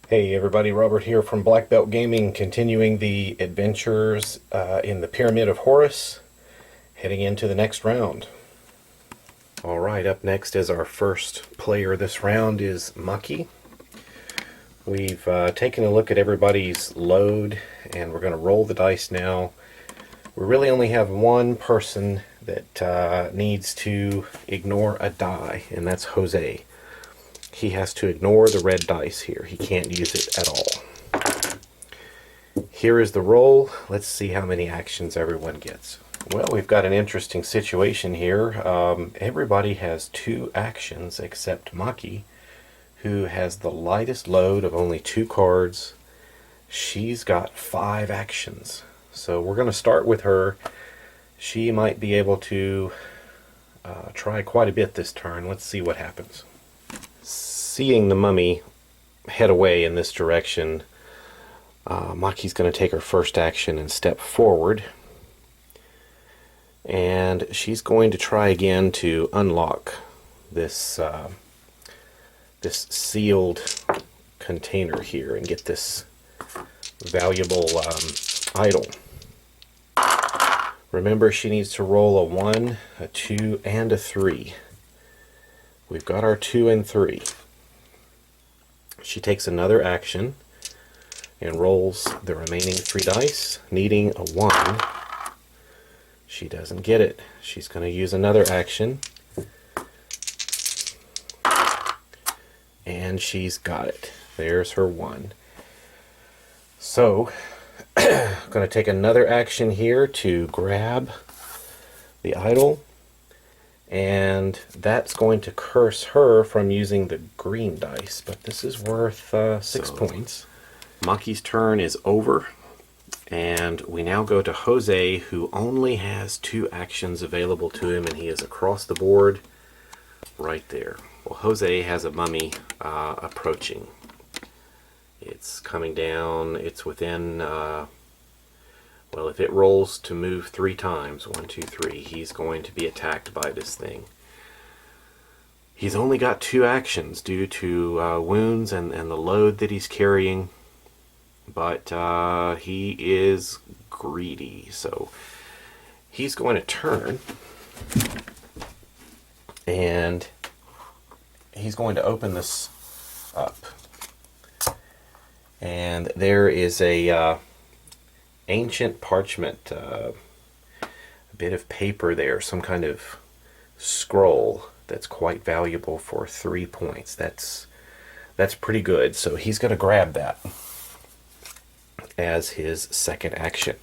Hey everybody, Robert here from Black Belt Gaming, continuing the adventures in the Pyramid of Horus, heading into the next round. Alright, up next is our first player this round is Maki. We've taken a look at everybody's load, and we're going to roll the dice now. We really only have one person that needs to ignore a die, and that's Jose. He has to ignore the red dice here. He can't use it at all. Here is the roll. Let's see how many actions everyone gets. Well, we've got an interesting situation here. Everybody has 2 actions except Maki, who has the lightest load of only 2 cards. She's got 5 actions. So we're going to start with her. She might be able to try quite a bit this turn. Let's see what happens. Seeing the mummy head away in this direction, Maki's going to take her first action and step forward. And she's going to try again to unlock this this sealed container here and get this valuable idol. Remember, she needs to roll a 1, a 2, and a 3. We've got our 2 and 3. She takes another action and rolls the remaining 3 dice, needing a 1. She doesn't get it. She's going to use another action, and she's got it. There's her 1. So, I'm going to take another action here to grab the idol, and that's going to curse her from using the green dice, but this is worth 6 points. Maki's turn is over, and we now go to Jose, who only has 2 actions available to him, and he is across the board right there. Well, Jose has a mummy approaching. It's coming down. It's within, well, if it rolls to move 3 times, 1, 2, 3, he's going to be attacked by this thing. He's only got 2 actions due to wounds and the load that he's carrying, but he is greedy, so he's going to turn, and he's going to open this up. And there is a ancient parchment, a bit of paper there, some kind of scroll that's quite valuable for 3 points. That's pretty good. So he's going to grab that as his second action,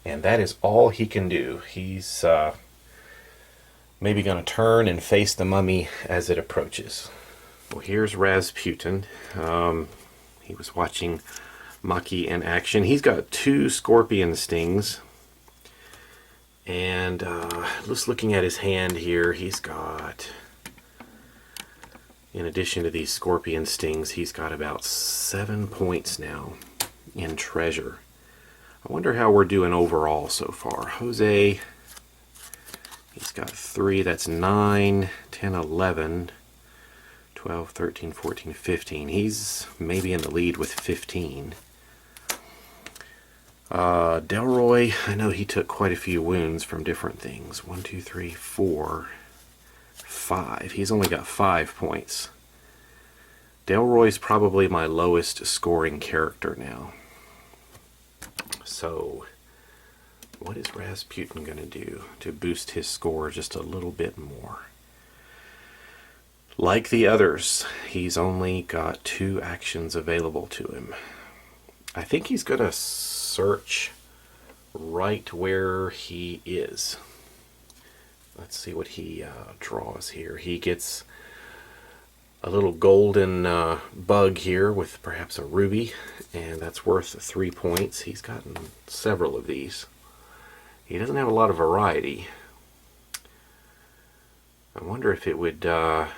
and that is all he can do. He's maybe going to turn and face the mummy as it approaches. Well, here's Razputin. He was watching Maki in action. He's got 2 scorpion stings, and just looking at his hand here, he's got, in addition to these scorpion stings, he's got about 7 points now in treasure. I wonder how we're doing overall so far. Jose, he's got 3, that's 9, 10, 11, 12, 13, 14, 15. He's maybe in the lead with 15. Delroy, I know he took quite a few wounds from different things. 1, 2, 3, 4, 5. He's only got 5 points. Delroy's probably my lowest scoring character now. So, what is Razputin going to do to boost his score just a little bit more? Like the others, he's only got 2 actions available to him. I think he's going to search right where he is. Let's see what he draws here. He gets a little golden bug here with perhaps a ruby, and that's worth 3 points. He's gotten several of these. He doesn't have a lot of variety. I wonder if it would... it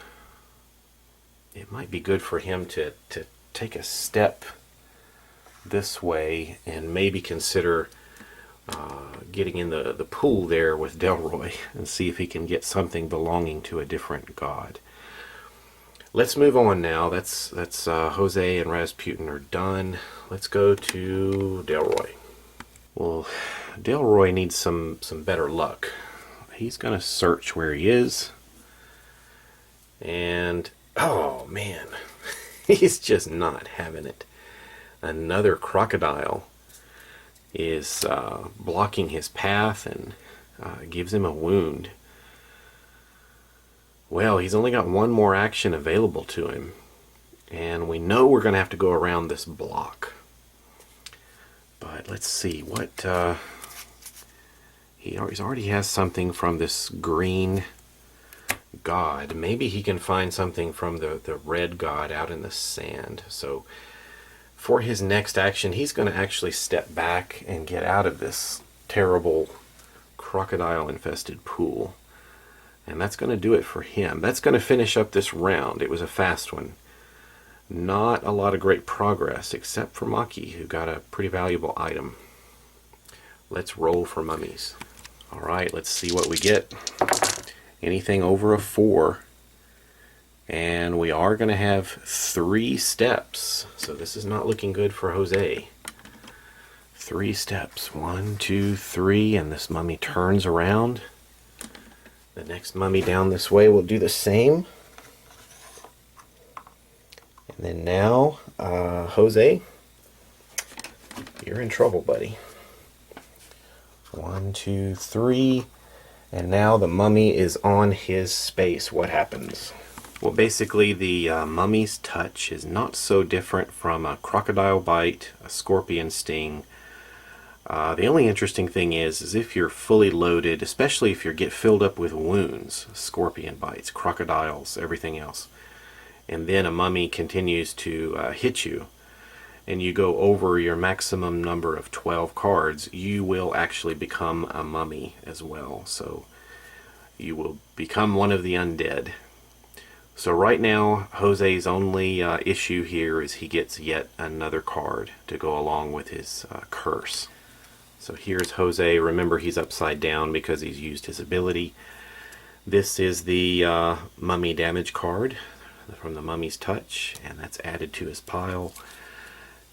might be good for him to take a step this way and maybe consider getting in the pool there with Delroy and see if he can get something belonging to a different god. Let's move on now. That's Jose and Razputin are done. Let's go to Delroy. Well, Delroy needs some better luck. He's gonna search where he is, and oh man, he's just not having it. Another crocodile is blocking his path and gives him a wound. Well, he's only got one more action available to him, and we know we're going to have to go around this block. But let's see what he already has something from this green god. Maybe he can find something from the red god out in the sand. So for his next action, he's going to actually step back and get out of this terrible crocodile infested pool. And that's going to do it for him. That's going to finish up this round. It was a fast one. Not a lot of great progress, except for Maki, who got a pretty valuable item. Let's roll for mummies. Alright, let's see what we get. Anything over a 4. And we are going to have 3 steps. So this is not looking good for Jose. 3 steps. 1, 2, 3, and this mummy turns around. The next mummy down this way will do the same. And then now, Jose, you're in trouble, buddy. 1, 2, 3. And now the mummy is on his space. What happens? Well, basically the mummy's touch is not so different from a crocodile bite, a scorpion sting. The only interesting thing is if you're fully loaded, especially if you get filled up with wounds, scorpion bites, crocodiles, everything else, and then a mummy continues to hit you, and you go over your maximum number of 12 cards, you will actually become a mummy as well. So you will become one of the undead. So right now, Jose's only issue here is he gets yet another card to go along with his curse. So here's Jose. Remember, he's upside down because he's used his ability. This is the mummy damage card from the mummy's touch, and that's added to his pile.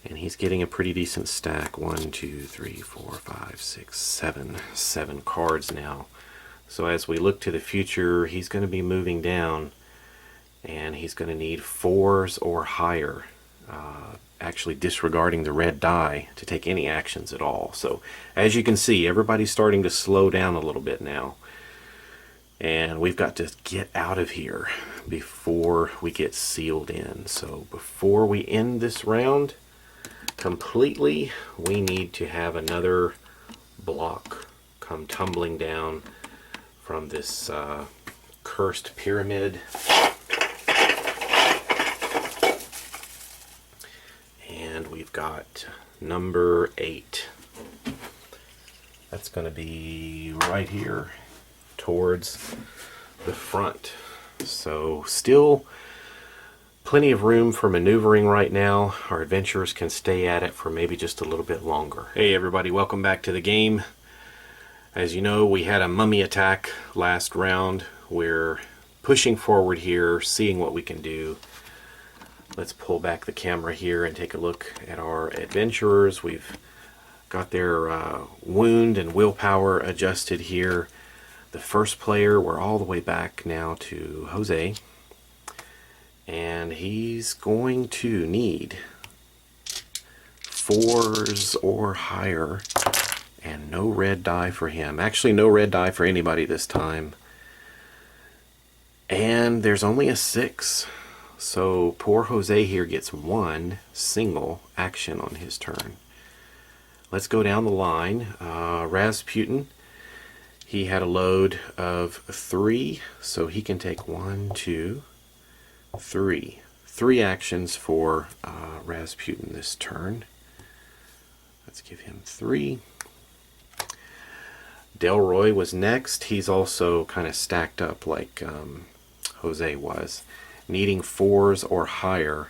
And he's getting a pretty decent stack. 1, 2, 3, 4, 5, 6, 7. 7 cards now. So as we look to the future, he's going to be moving down, and he's going to need 4s or higher. Actually disregarding the red die to take any actions at all. So as you can see, everybody's starting to slow down a little bit now, and we've got to get out of here before we get sealed in. So before we end this round completely, we need to have another block come tumbling down from this cursed pyramid. And we've got number 8. That's going to be right here towards the front. So still plenty of room for maneuvering right now. Our adventurers can stay at it for maybe just a little bit longer. Hey everybody, welcome back to the game. As you know, we had a mummy attack last round. We're pushing forward here, seeing what we can do. Let's pull back the camera here and take a look at our adventurers. We've got their wound and willpower adjusted here. The first player, we're all the way back now to Jose. And he's going to need 4s or higher. And no red die for him. Actually, no red die for anybody this time. And there's only a 6. So poor Jose here gets 1 single action on his turn. Let's go down the line. Razputin, he had a load of 3, so he can take 1, 2, 3. 3 actions for Razputin this turn. Let's give him 3. Delroy was next. He's also kind of stacked up like Jose was, needing 4s or higher.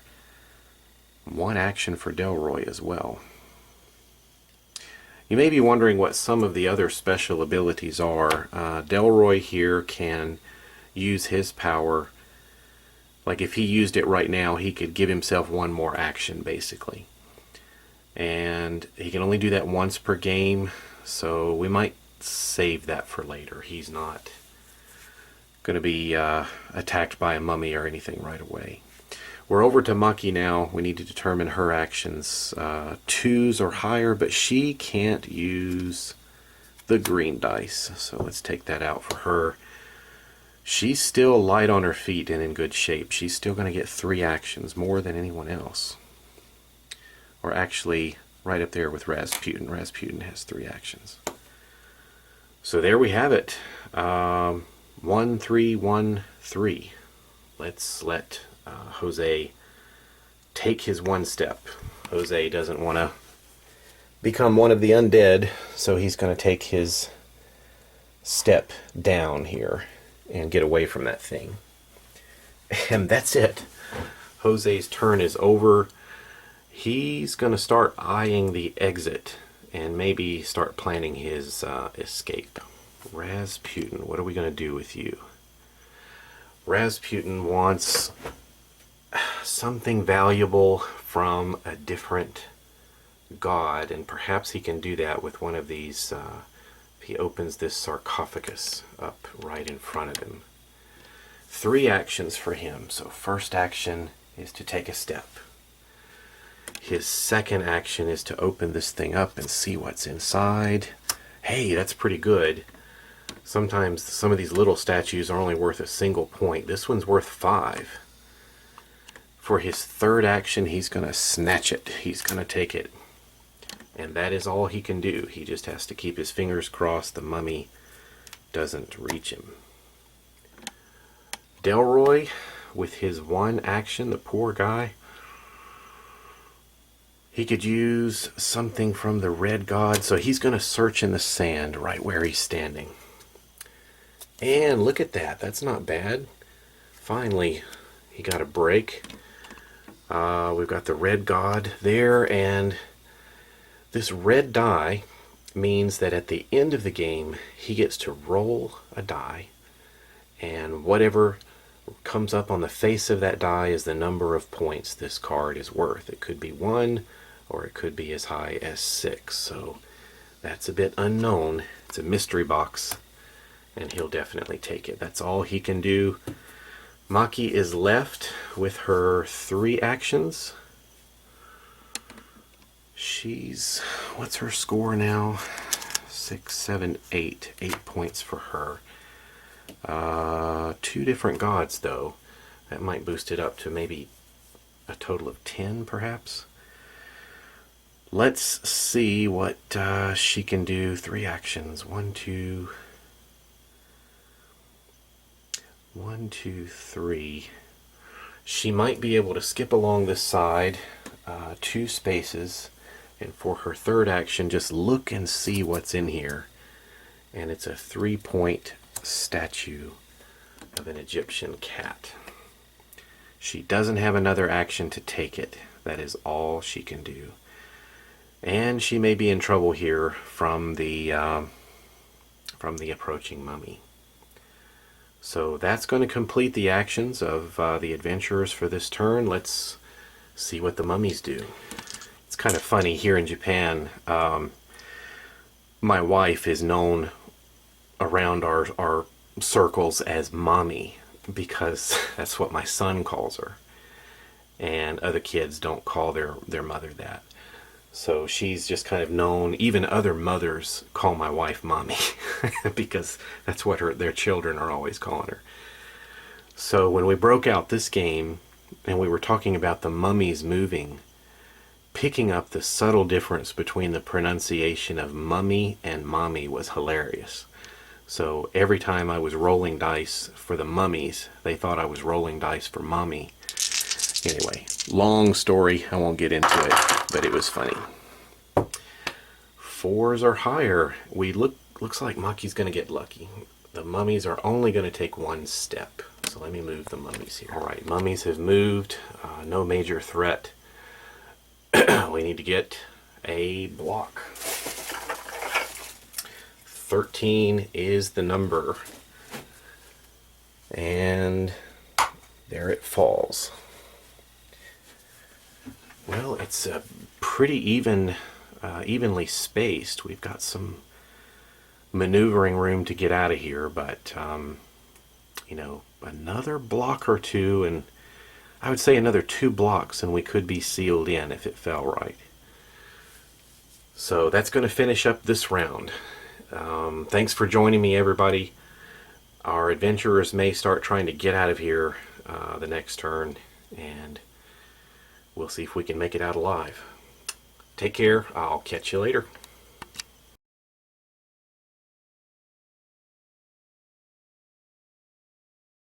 1 action for Delroy as well. You may be wondering what some of the other special abilities are. Delroy here can use his power Like if he used it right now, he could give himself one more action, basically. And he can only do that once per game, so we might save that for later. He's not going to be attacked by a mummy or anything right away. We're over to Maki now. We need to determine her actions. 2s or higher, but she can't use the green dice. So let's take that out for her. She's still light on her feet and in good shape. She's still going to get 3 actions, more than anyone else. Or actually, right up there with Razputin. Razputin has 3 actions. So there we have it. 1, 3, 1, 3. Let's let Jose take his 1 step. Jose doesn't want to become one of the undead, so he's going to take his step down here and get away from that thing. And that's it. Jose's turn is over. He's going to start eyeing the exit and maybe start planning his escape. Razputin, what are we going to do with you? Razputin wants something valuable from a different god, and perhaps he can do that with one of these. If he opens this sarcophagus up right in front of him. 3 actions for him. So first action is to take a step. His second action is to open this thing up and see what's inside. Hey, that's pretty good. Sometimes some of these little statues are only worth a single point. This one's worth 5. For his third action, he's going to snatch it. He's going to take it. And that is all he can do. He just has to keep his fingers crossed the mummy doesn't reach him. Delroy, with his 1 action, the poor guy, he could use something from the red god, so he's going to search in the sand right where he's standing. And look at that. That's not bad. Finally, he got a break. We've got the red god there, and this red die means that at the end of the game, he gets to roll a die, and whatever comes up on the face of that die is the number of points this card is worth. It could be 1, or it could be as high as 6. So that's a bit unknown. It's a mystery box, and he'll definitely take it. That's all he can do. Maki is left with her 3 actions. What's her score now? 6, 7, 8. 8 points for her. 2 different gods, though. That might boost it up to maybe a total of 10, perhaps. Let's see what she can do. 3 actions. 1, 2, 3. She might be able to skip along this side 2 spaces, and for her third action, just look and see what's in here. And it's a 3-point statue of an Egyptian cat. She doesn't have another action to take it. That is all she can do. And she may be in trouble here from the approaching mummy. So that's going to complete the actions of the adventurers for this turn. Let's see what the mummies do. It's kind of funny here in Japan. My wife is known around our circles as Mommy, because that's what my son calls her. And other kids don't call their mother that. So she's just kind of known. Even other mothers call my wife Mommy because that's what their children are always calling her. So when we broke out this game and we were talking about the mummies moving, picking up the subtle difference between the pronunciation of mummy and mommy was hilarious. So every time I was rolling dice for the mummies, they thought I was rolling dice for mommy. Anyway, long story, I won't get into it, but it was funny. 4s or higher. Looks like Maki's going to get lucky. The mummies are only going to take 1 step. So let me move the mummies here. Alright, mummies have moved. No major threat. We need to get a block. 13 is the number. And There it falls. Well, it's pretty evenly spaced. We've got some maneuvering room to get out of here, but you know, another block or two, and I would say another 2 blocks, and we could be sealed in if it fell right. So that's going to finish up this round. Thanks for joining me, everybody. Our adventurers may start trying to get out of here the next turn, and we'll see if we can make it out alive. Take care. I'll catch you later.